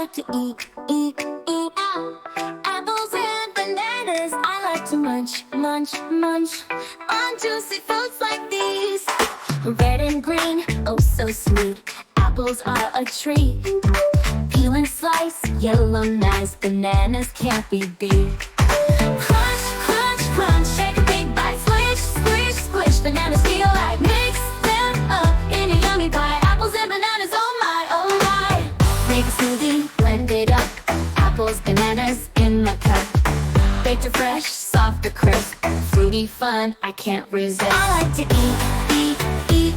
like to eat apples and bananas. I like to munch on juicy fruits like these. Red and green, oh so sweet. Apples are a treat. Peel and slice, yellow nice. Bananas can't be beat. Crunch, crunch, crunch, shake a big bite. Squish, squish, squish. Bananas feel like mix them up in a yummy pie. Apples and bananas, oh my, oh my. Make a smoothie, blend it up. Apples, bananas in the cup. Baked or fresh, soft or crisp. Fruity fun, I can't resist. I like to eat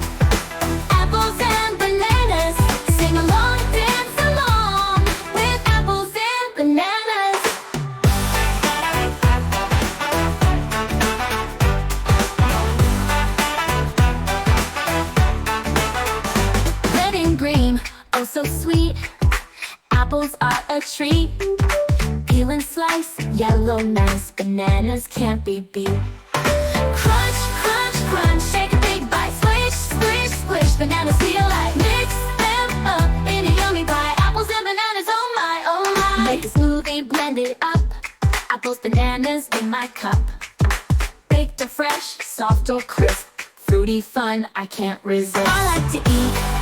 apples and bananas. Sing along, dance along with apples and bananas. Red and green, oh so sweet. Apples are a treat. Peel and slice, yellow nice. Bananas can't be beat. Crunch, crunch, crunch, shake a big bite. Squish, squish, squish. Bananas feel like mix them up in a yummy pie. Apples and bananas, oh my, oh my. Make a smoothie, blend it up. Apples, bananas in my cup. Baked or fresh, soft or crisp. Fruity fun, I can't resist. I like to eat